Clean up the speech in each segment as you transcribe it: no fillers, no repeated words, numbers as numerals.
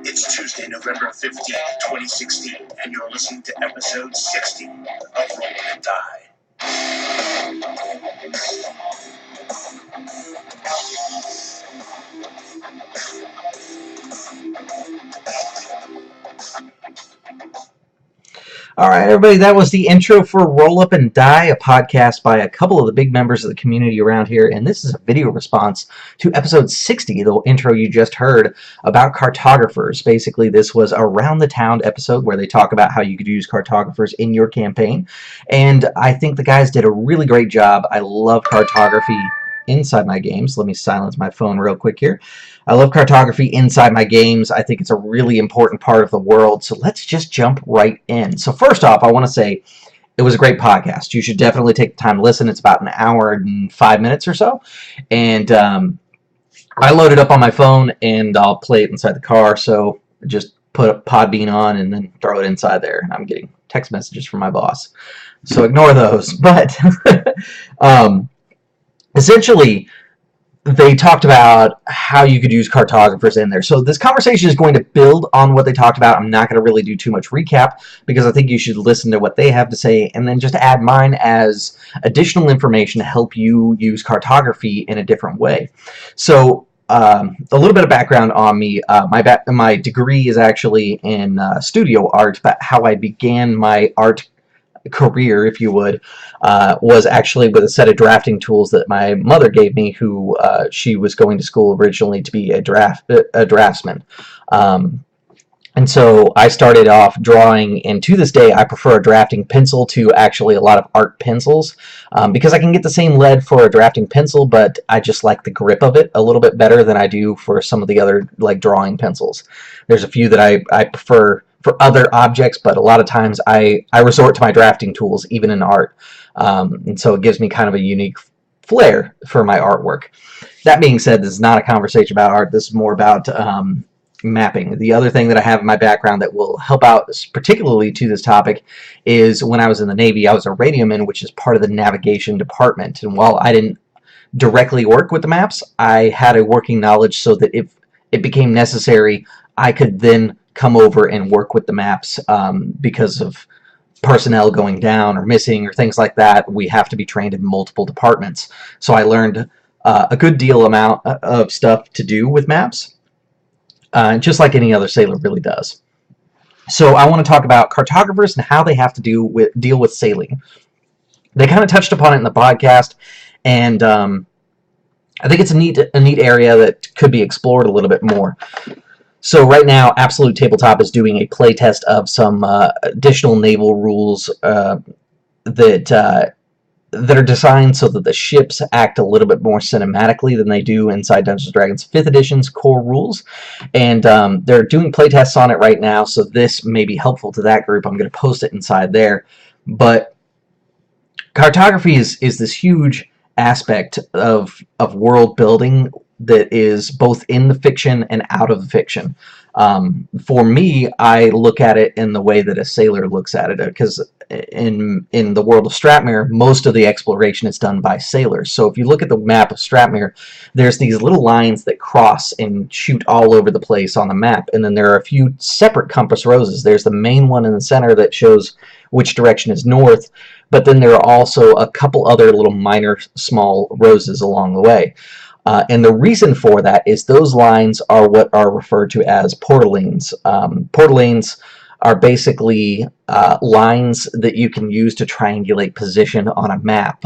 It's Tuesday, November 15th, 2016, and you're listening to episode 60 of Roll and Die. All right, everybody, that was the intro for Roll Up and Die, a podcast by a couple of the big members of the community around here, and this is a video response to episode 60, the intro you just heard, about cartographers. Basically, this was a Round the Town episode where they talk about how you could use cartographers in your campaign, and I think the guys did a really great job. I love cartography inside my games. Let me silence my phone real quick here. I love cartography inside my games. I think it's a really important part of the world, so let's just jump right in. So first off, I want to say it was a great podcast. You should definitely take the time to listen. It's about an hour and 5 minutes or so, and I load it up on my phone, and I'll play it inside the car, so just put a Podbean on and then throw it inside there, and I'm getting text messages from my boss, so ignore those. But essentially, they talked about how you could use cartographers in there. So this conversation is going to build on what they talked about. I'm not going to really do too much recap because I think you should listen to what they have to say and then just add mine as additional information to help you use cartography in a different way. So a little bit of background on me. My degree is actually in studio art, but how I began my art career, if you would, was actually with a set of drafting tools that my mother gave me, who she was going to school originally to be a draftsman. And so I started off drawing, and to this day I prefer a drafting pencil to actually a lot of art pencils, because I can get the same lead for a drafting pencil, but I just like the grip of it a little bit better than I do for some of the other like drawing pencils. There's a few that I prefer for other objects, but a lot of times I resort to my drafting tools even in art, and so it gives me kind of a unique flair for my artwork. That being said, this is not a conversation about art. This is more about mapping. The other thing that I have in my background that will help out particularly to this topic is when I was in the Navy, I was a radioman, which is part of the navigation department, and while I didn't directly work with the maps, I had a working knowledge so that if it became necessary, I could then come over and work with the maps, because of personnel going down or missing or things like that. We have to be trained in multiple departments. So I learned a good deal amount of stuff to do with maps, just like any other sailor really does. So I want to talk about cartographers and how they have to deal with sailing. They kind of touched upon it in the podcast, and I think it's a neat area that could be explored a little bit more. So right now, Absolute Tabletop is doing a playtest of some additional naval rules that are designed so that the ships act a little bit more cinematically than they do inside Dungeons & Dragons 5th Edition's core rules. And they're doing playtests on it right now, so this may be helpful to that group. I'm going to post it inside there. But cartography is this huge aspect of world building that is both in the fiction and out of the fiction. For me, I look at it in the way that a sailor looks at it, because in the world of Stratmere, most of the exploration is done by sailors. So if you look at the map of Stratmere, there's these little lines that cross and shoot all over the place on the map, and then there are a few separate compass roses. There's the main one in the center that shows which direction is north, but then there are also a couple other little minor small roses along the way. And the reason for that is those lines are what are referred to as portalines. Portalines are basically lines that you can use to triangulate position on a map,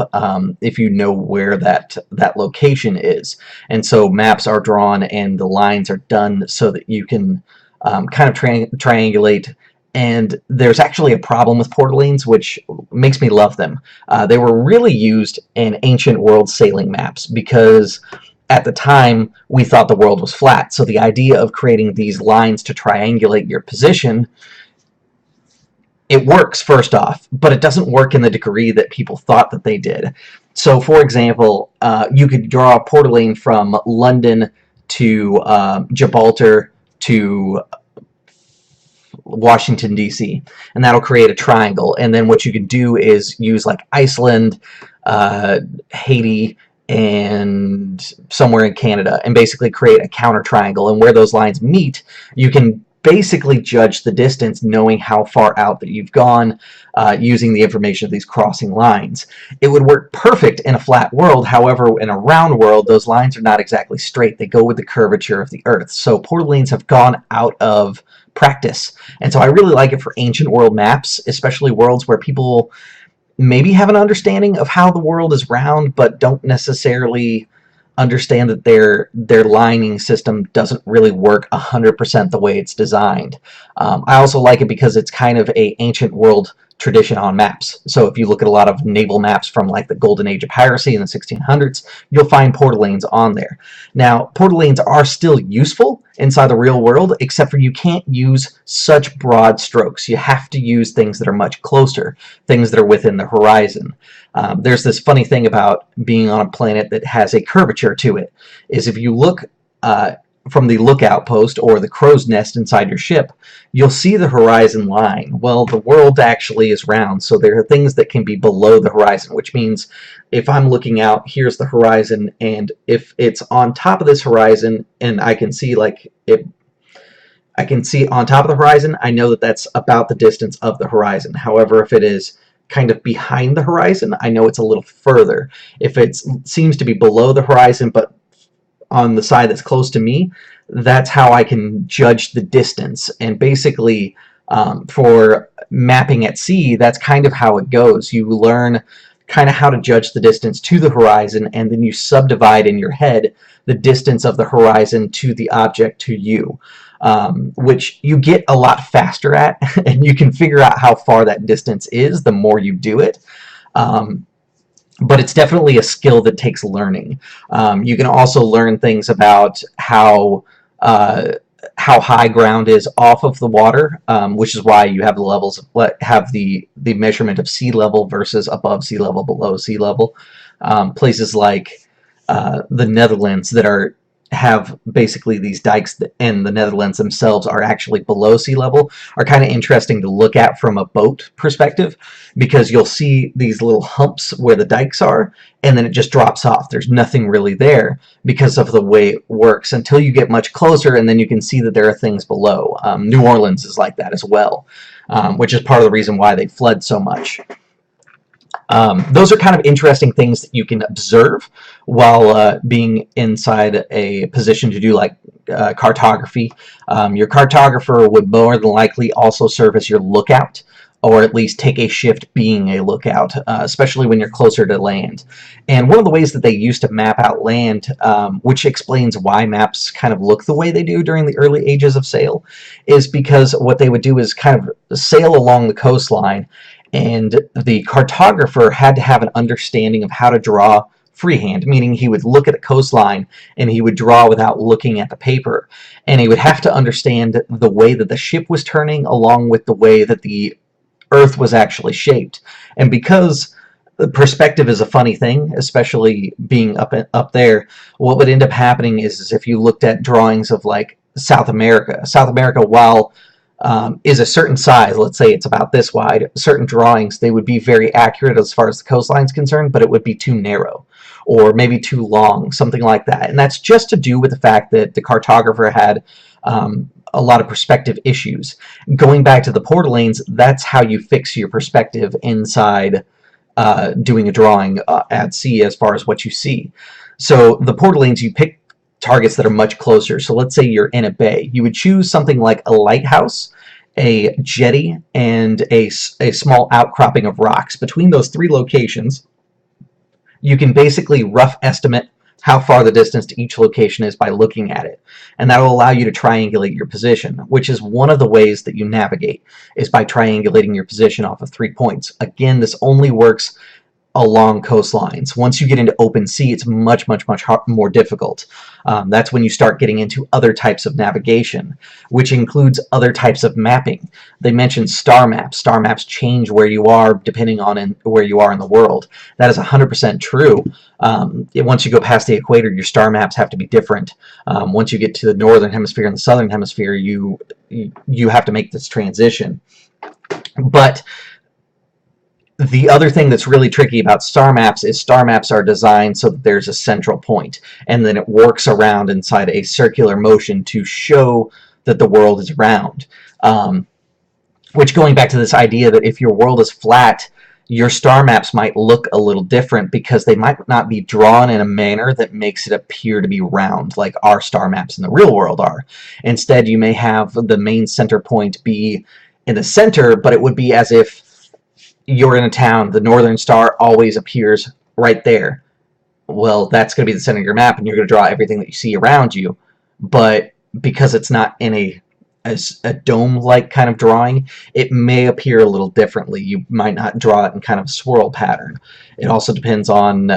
if you know where that location is. And so maps are drawn and the lines are done so that you can kind of triangulate. And there's actually a problem with portalines, which makes me love them. They were really used in ancient world sailing maps because at the time we thought the world was flat. So the idea of creating these lines to triangulate your position, it works first off, but it doesn't work in the degree that people thought that they did. So for example, you could draw a portaline from London to Gibraltar to Washington, D.C., and that'll create a triangle. And then what you can do is use like Iceland, Haiti, and somewhere in Canada, and basically create a counter triangle. And where those lines meet, you can basically judge the distance, knowing how far out that you've gone, using the information of these crossing lines. It would work perfect in a flat world. However, in a round world, those lines are not exactly straight. They go with the curvature of the Earth. So Port of Lanes have gone out of practice. And so I really like it for ancient world maps, especially worlds where people maybe have an understanding of how the world is round, but don't necessarily understand that their lining system doesn't really work 100% the way it's designed. I also like it because it's kind of a ancient world tradition on maps. So if you look at a lot of naval maps from like the golden age of piracy in the 1600s, you'll find Port of Lanes on there. Now, Port of Lanes are still useful inside the real world, except for you can't use such broad strokes. You have to use things that are much closer, things that are within the horizon. There's this funny thing about being on a planet that has a curvature to it, is if you look from the lookout post or the crow's nest inside your ship, you'll see the horizon line. Well, the world actually is round, so there are things that can be below the horizon, which means if I'm looking out, here's the horizon, and if it's on top of this horizon and I can see like I can see on top of the horizon, I know that that's about the distance of the horizon. However, if it is kind of behind the horizon, I know it's a little further. If it seems to be below the horizon but on the side that's close to me, that's how I can judge the distance. And basically, for mapping at sea, that's kind of how it goes. You learn kind of how to judge the distance to the horizon, and then you subdivide in your head the distance of the horizon to the object to you, which you get a lot faster at, and you can figure out how far that distance is the more you do it. But it's definitely a skill that takes learning. You can also learn things about how high ground is off of the water, which is why you have the levels, have the measurement of sea level versus above sea level, below sea level. Places like the Netherlands that have basically these dikes, and the Netherlands themselves are actually below sea level, are kind of interesting to look at from a boat perspective, because you'll see these little humps where the dikes are, and then it just drops off. There's nothing really there because of the way it works until you get much closer, and then you can see that there are things below. New Orleans is like that as well, which is part of the reason why they fled so much. Those are kind of interesting things that you can observe while being inside a position to do like cartography. Your cartographer would more than likely also serve as your lookout, or at least take a shift being a lookout, especially when you're closer to land. And one of the ways that they used to map out land, which explains why maps kind of look the way they do during the early ages of sail, is because what they would do is kind of sail along the coastline, and the cartographer had to have an understanding of how to draw freehand, meaning he would look at the coastline and he would draw without looking at the paper. And he would have to understand the way that the ship was turning along with the way that the Earth was actually shaped. And because the perspective is a funny thing, especially being up there, what would end up happening is if you looked at drawings of like South America, while is a certain size, let's say it's about this wide, certain drawings, they would be very accurate as far as the coastline is concerned, but it would be too narrow or maybe too long, something like that. And that's just to do with the fact that the cartographer had a lot of perspective issues. Going back to the Port of Lanes, that's how you fix your perspective inside doing a drawing at sea as far as what you see. So the Port of Lanes, you pick targets that are much closer. So let's say you're in a bay. You would choose something like a lighthouse, a jetty, and a small outcropping of rocks. Between those three locations, you can basically rough estimate how far the distance to each location is by looking at it. And that will allow you to triangulate your position, which is one of the ways that you navigate, is by triangulating your position off of 3 points. Again, this only works along coastlines. Once you get into open sea, it's much more difficult. That's when you start getting into other types of navigation, which includes other types of mapping. They mentioned star maps. Star maps change where you are depending on where you are in the world. That is 100% true. Once you go past the equator, your star maps have to be different. Once you get to the northern hemisphere and the southern hemisphere, you have to make this transition. But The other thing that's really tricky about star maps is star maps are designed so that there's a central point, and then it works around inside a circular motion to show that the world is round. Which, going back to this idea that if your world is flat, your star maps might look a little different because they might not be drawn in a manner that makes it appear to be round like our star maps in the real world are. Instead, you may have the main center point be in the center, but it would be as if you're in a town, the northern star always appears right there. Well, that's going to be the center of your map, and you're going to draw everything that you see around you. But because it's not in a dome-like kind of drawing, it may appear a little differently. You might not draw it in kind of a swirl pattern. It also depends on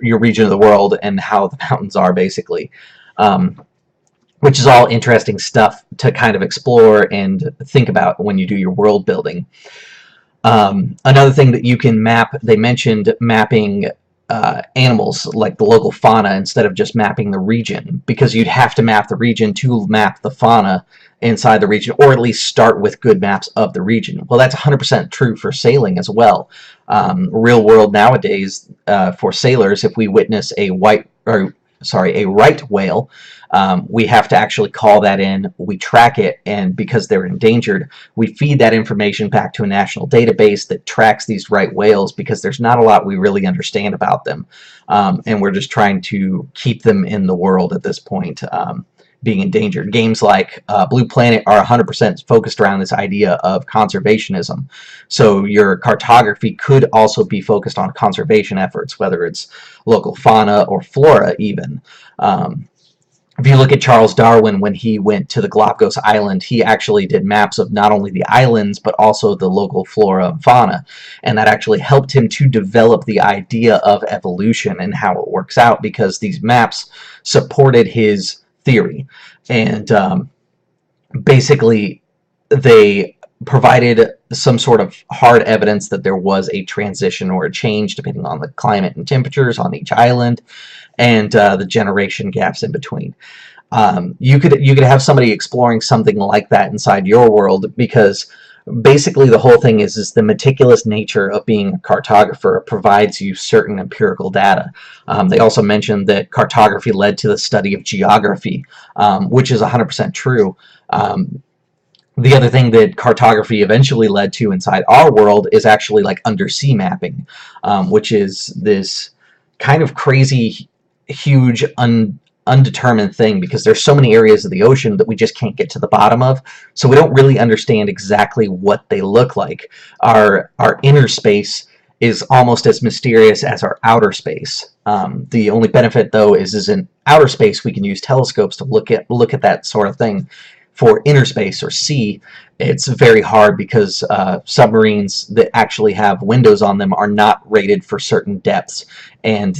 your region of the world and how the mountains are, basically. Which is all interesting stuff to kind of explore and think about when you do your world building. Another thing that you can map, they mentioned mapping animals like the local fauna instead of just mapping the region, because you'd have to map the region to map the fauna inside the region, or at least start with good maps of the region. Well, that's 100% true for sailing as well. Real world nowadays, for sailors, if we witness a right whale, we have to actually call that in, we track it, and because they're endangered, we feed that information back to a national database that tracks these right whales, because there's not a lot we really understand about them. And we're just trying to keep them in the world at this point, being endangered. Games like Blue Planet are 100% focused around this idea of conservationism. So your cartography could also be focused on conservation efforts, whether it's local fauna or flora even. If you look at Charles Darwin, when he went to the Galapagos Island, he actually did maps of not only the islands, but also the local flora and fauna. And that actually helped him to develop the idea of evolution and how it works out, because these maps supported his theory. And basically, they provided some sort of hard evidence that there was a transition or a change depending on the climate and temperatures on each island, and the generation gaps in between. You could have somebody exploring something like that inside your world, because basically the whole thing is the meticulous nature of being a cartographer provides you certain empirical data. They also mentioned that cartography led to the study of geography, which is 100% true. The other thing that cartography eventually led to inside our world is actually like undersea mapping, which is this kind of crazy, huge, undetermined thing, because there's so many areas of the ocean that we just can't get to the bottom of, so we don't really understand exactly what they look like. Our inner space is almost as mysterious as our outer space. The only benefit, though, is in outer space we can use telescopes to look at that sort of thing. For inner space or sea, it's very hard, because submarines that actually have windows on them are not rated for certain depths, and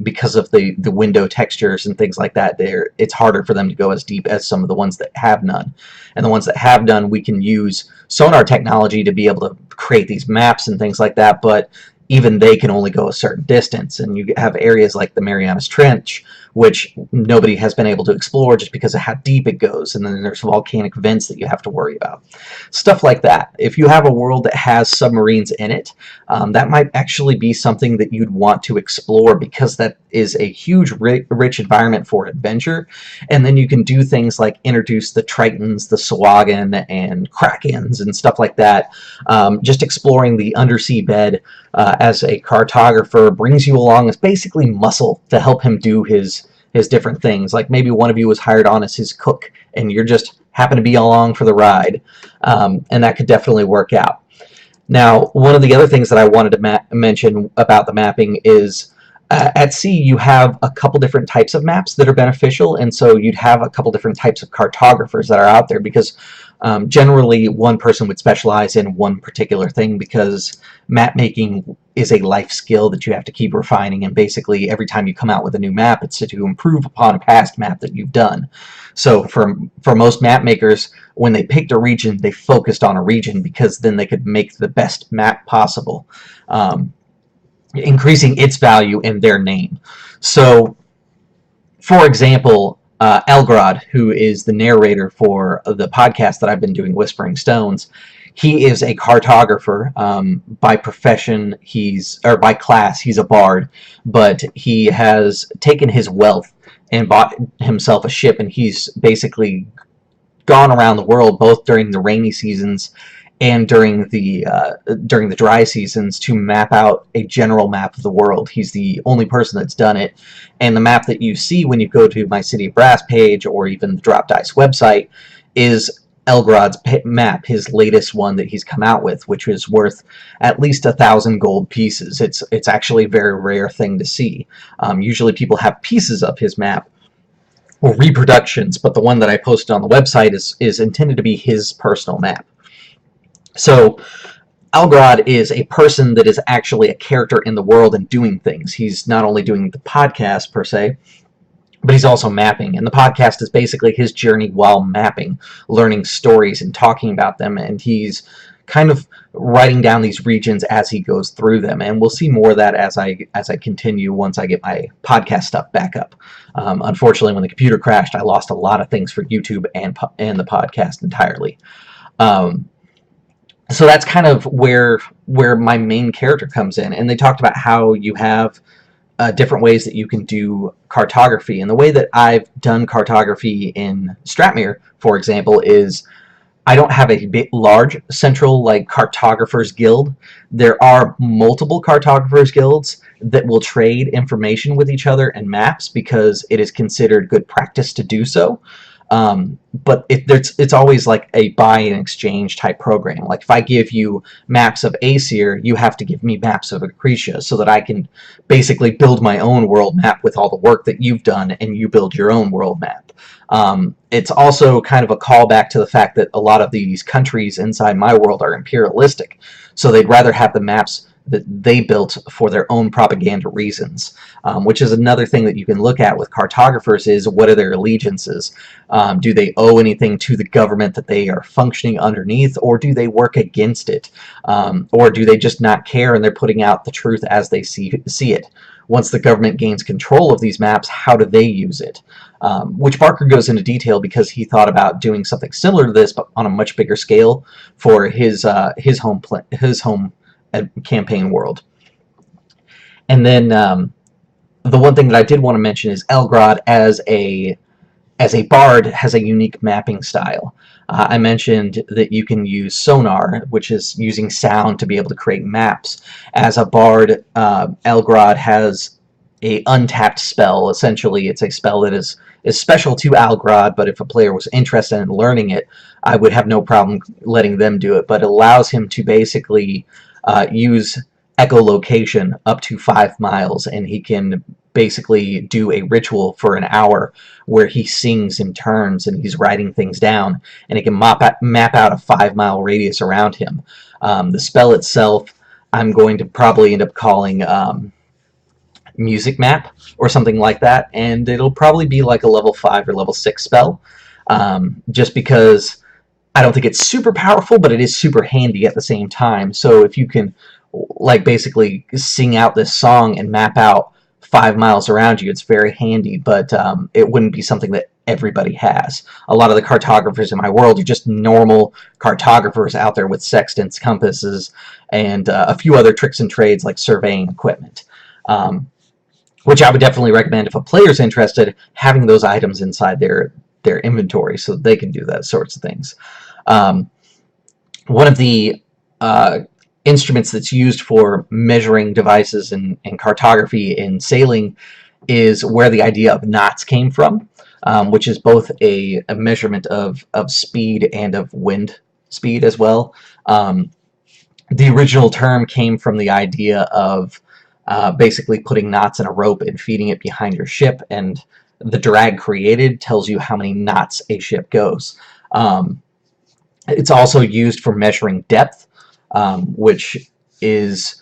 because of the window textures and things like that, it's harder for them to go as deep as some of the ones that have none. And the ones that have none, we can use sonar technology to be able to create these maps and things like that, but even they can only go a certain distance. And you have areas like the Marianas Trench, which nobody has been able to explore just because of how deep it goes, and then there's volcanic vents that you have to worry about. Stuff like that. If you have a world that has submarines in it, that might actually be something that you'd want to explore, because that is a huge, rich environment for adventure. And then you can do things like introduce the Tritons, the Sahuagin, and Krakens, and stuff like that. Just exploring the undersea bed as a cartographer brings you along as basically muscle to help him do his different things. Like maybe one of you was hired on as his cook, and you're just happen to be along for the ride, and that could definitely work out. Now, one of the other things that I wanted to mention about the mapping is at sea you have a couple different types of maps that are beneficial, and so you'd have a couple different types of cartographers that are out there, because generally one person would specialize in one particular thing, because map making is a life skill that you have to keep refining, and basically every time you come out with a new map, it's to improve upon a past map that you've done. So for most map makers, when they picked a region, they focused on a region, because then they could make the best map possible, increasing its value in their name. So, for example, Elgrod, who is the narrator for the podcast that I've been doing, Whispering Stones, he is a cartographer. By profession, by class, he's a bard, but he has taken his wealth and bought himself a ship, and he's basically gone around the world, both during the rainy seasons and during the dry seasons, to map out a general map of the world. He's the only person that's done it, and the map that you see when you go to my City of Brass page or even the Drop Dice website is Elgrod's map, his latest one that he's come out with, which is worth at least 1,000 gold pieces. It's actually a very rare thing to see. Usually people have pieces of his map, or reproductions, but the one that I posted on the website is intended to be his personal map. So Algrod is a person that is actually a character in the world and doing things. He's not only doing the podcast per se, but he's also mapping, and the podcast is basically his journey while mapping, learning stories and talking about them, and he's kind of writing down these regions as he goes through them, and we'll see more of that as I continue once I get my podcast stuff back up. Unfortunately, when the computer crashed, I lost a lot of things for YouTube and the podcast entirely. So that's kind of where my main character comes in, and they talked about how you have different ways that you can do cartography, and the way that I've done cartography in Stratmere, for example, is I don't have a large central cartographers guild. There are multiple cartographers guilds that will trade information with each other and maps because it is considered good practice to do so. But it's always like a buy and exchange type program. Like if I give you maps of Aesir, you have to give me maps of Acretia so that I can basically build my own world map with all the work that you've done, and you build your own world map. It's also kind of a callback to the fact that a lot of these countries inside my world are imperialistic, so they'd rather have the maps that they built for their own propaganda reasons, which is another thing that you can look at with cartographers is what are their allegiances? Do they owe anything to the government that they are functioning underneath, or do they work against it? Or do they just not care and they're putting out the truth as they see it? Once the government gains control of these maps, how do they use it? Which Barker goes into detail because he thought about doing something similar to this, but on a much bigger scale for his home campaign world. And then the one thing that I did want to mention is Elgrod as a bard has a unique mapping style. I mentioned that you can use sonar, which is using sound to be able to create maps. As a bard, Elgrod has a untapped spell. Essentially, it's a spell that is special to Algrod, but if a player was interested in learning it, I would have no problem letting them do it. But it allows him to basically use echolocation up to 5 miles, and he can basically do a ritual for an hour where he sings in turns and he's writing things down, and he can map out a 5-mile radius around him. The spell itself I'm going to probably end up calling music map or something like that, and it'll probably be like a level 5 or level 6 spell, just because I don't think it's super powerful, but it is super handy at the same time. So if you can basically sing out this song and map out 5 miles around you, it's very handy, but it wouldn't be something that everybody has. A lot of the cartographers in my world are just normal cartographers out there with sextants, compasses, and a few other tricks and trades like surveying equipment, which I would definitely recommend if a player's interested, having those items inside their inventory so they can do that sorts of things. One of the instruments that's used for measuring devices and cartography in sailing is where the idea of knots came from, which is both a measurement of speed and of wind speed as well. The original term came from the idea of basically putting knots in a rope and feeding it behind your ship, and the drag created tells you how many knots a ship goes. It's also used for measuring depth, which is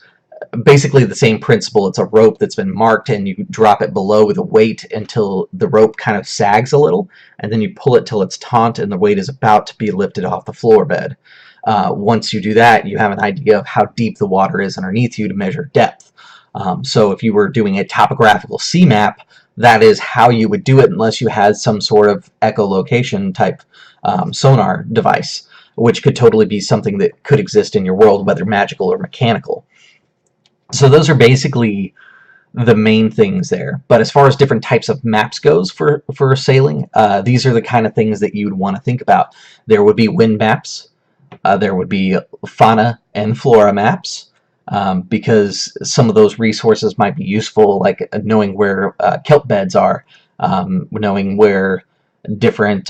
basically the same principle. It's a rope that's been marked, and you drop it below with a weight until the rope kind of sags a little, and then you pull it till it's taut and the weight is about to be lifted off the floor bed. Once you do that, you have an idea of how deep the water is underneath you to measure depth. So if you were doing a topographical sea map, that is how you would do it unless you had some sort of echolocation type sonar device. which could totally be something that could exist in your world, whether magical or mechanical. So those are basically the main things there. But as far as different types of maps goes for sailing, these are the kind of things that you'd want to think about. There would be wind maps. There would be fauna and flora maps, because some of those resources might be useful, like knowing where kelp beds are, knowing where different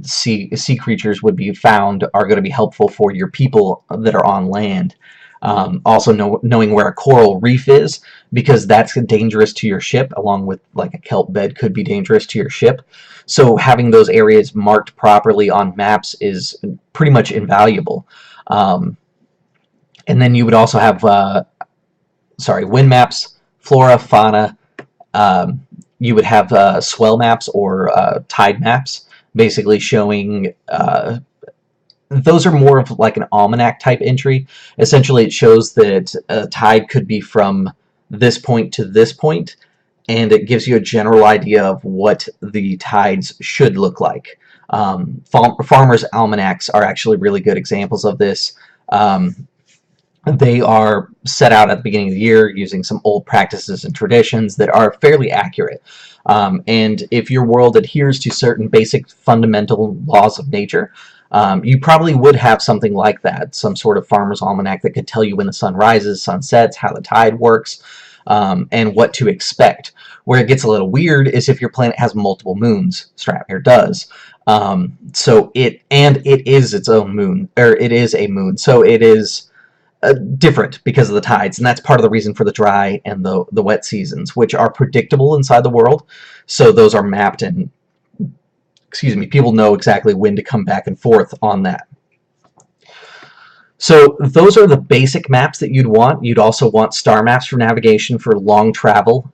sea creatures would be found are going to be helpful for your people that are on land. Also knowing where a coral reef is, because that's dangerous to your ship, along with like a kelp bed could be dangerous to your ship. So having those areas marked properly on maps is pretty much invaluable. And then you would also have wind maps, flora, fauna. You would have swell maps or tide maps, basically showing those are more of like an almanac type entry. Essentially, it shows that a tide could be from this point to this point, and it gives you a general idea of what the tides should look like. Farmers' almanacs are actually really good examples of this. They are set out at the beginning of the year using some old practices and traditions that are fairly accurate. And if your world adheres to certain basic fundamental laws of nature, you probably would have something like that, some sort of farmer's almanac that could tell you when the sun rises, sun sets, how the tide works, and what to expect. Where it gets a little weird is if your planet has multiple moons. Stratmere does. So it is its own moon, or it is a moon, so it is different because of the tides, and that's part of the reason for the dry and the wet seasons, which are predictable inside the world. So those are mapped, and people know exactly when to come back and forth on that. So those are the basic maps that you'd want. You'd also want star maps for navigation for long travel.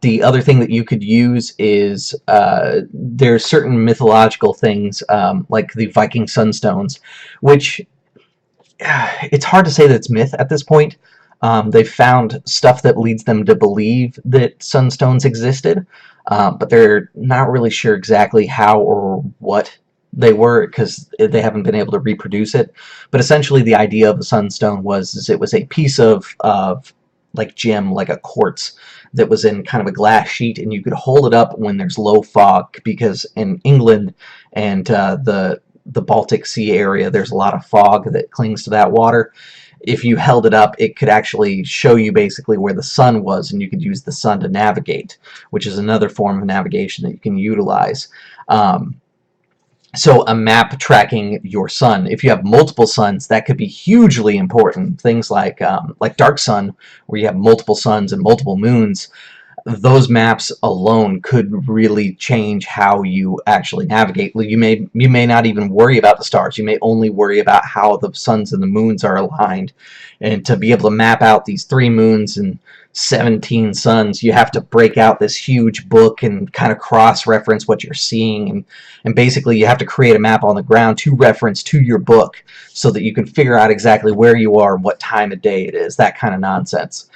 The other thing that you could use is there's certain mythological things, like the Viking sunstones, which it's hard to say that it's myth at this point. They've found stuff that leads them to believe that sunstones existed, but they're not really sure exactly how or what they were, because they haven't been able to reproduce it. But essentially the idea of a sunstone was it was a piece of like gem, like a quartz, that was in kind of a glass sheet, and you could hold it up when there's low fog, because in England and the Baltic Sea area, there's a lot of fog that clings to that water. If you held it up, it could actually show you basically where the sun was, and you could use the sun to navigate, which is another form of navigation that you can utilize. So a map tracking your sun. If you have multiple suns, that could be hugely important. Things like Dark Sun, where you have multiple suns and multiple moons. Those maps alone could really change how you actually navigate. You may not even worry about the stars. You may only worry about how the suns and the moons are aligned. And to be able to map out these 3 moons and 17 suns, you have to break out this huge book and kind of cross-reference what you're seeing, and basically you have to create a map on the ground to reference to your book so that you can figure out exactly where you are and what time of day it is, that kind of nonsense.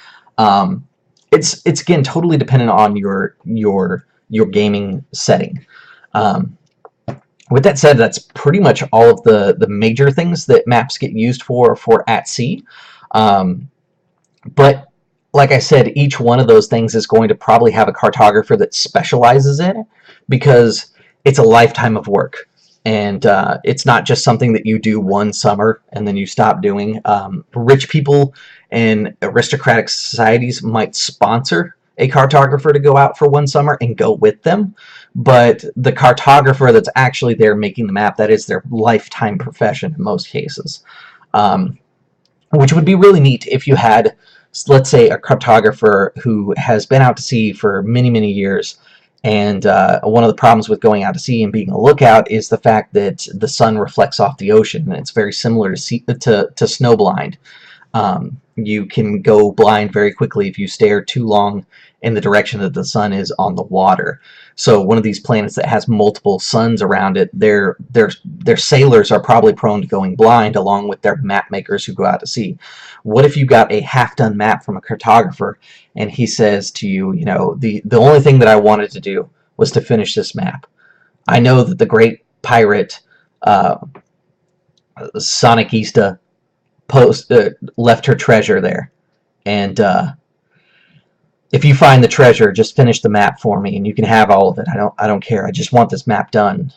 It's again totally dependent on your gaming setting. With that said, that's pretty much all of the major things that maps get used for at sea. But like I said, each one of those things is going to probably have a cartographer that specializes in it, because it's a lifetime of work. And it's not just something that you do one summer and then you stop doing. Rich people and aristocratic societies might sponsor a cartographer to go out for one summer and go with them, but the cartographer that's actually there making the map, that is their lifetime profession in most cases. Which would be really neat if you had, let's say, a cartographer who has been out to sea for many, many years, and one of the problems with going out to sea and being a lookout is the fact that the sun reflects off the ocean, and it's very similar to snowblind. You can go blind very quickly if you stare too long in the direction that the sun is on the water. So one of these planets that has multiple suns around it, their sailors are probably prone to going blind, along with their map makers who go out to sea. What if you got a half-done map from a cartographer, and he says to you, you know, the only thing that I wanted to do was to finish this map. I know that the great pirate Sonic Easta left her treasure there, and if you find the treasure, just finish the map for me, and you can have all of it. I don't care. I just want this map done.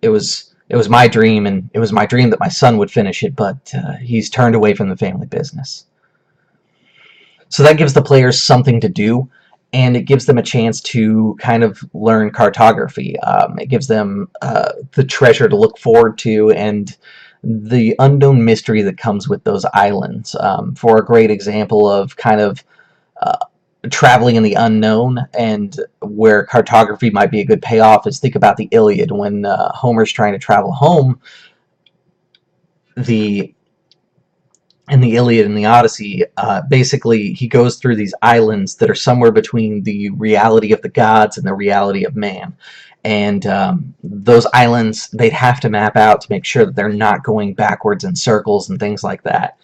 It was my dream, and it was my dream that my son would finish it, but he's turned away from the family business. So that gives the players something to do, and it gives them a chance to kind of learn cartography. It gives them the treasure to look forward to, and the unknown mystery that comes with those islands. For a great example of kind of traveling in the unknown and where cartography might be a good payoff is think about the Iliad. When Homer's trying to travel home, in the Iliad and the Odyssey, basically he goes through these islands that are somewhere between the reality of the gods and the reality of man. And those islands, they'd have to map out to make sure that they're not going backwards in circles and things like that.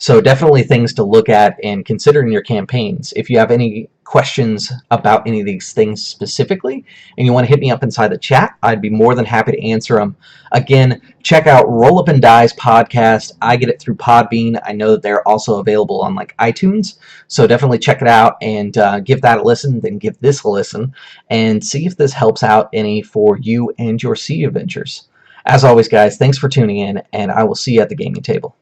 So definitely things to look at and consider in your campaigns. If you have any questions about any of these things specifically, and you want to hit me up inside the chat, I'd be more than happy to answer them. Again, check out Roll Up and Die's podcast. I get it through Podbean. I know that they're also available on like iTunes, so definitely check it out and give that a listen, then give this a listen, and see if this helps out any for you and your sea adventures. As always, guys, thanks for tuning in, and I will see you at the gaming table.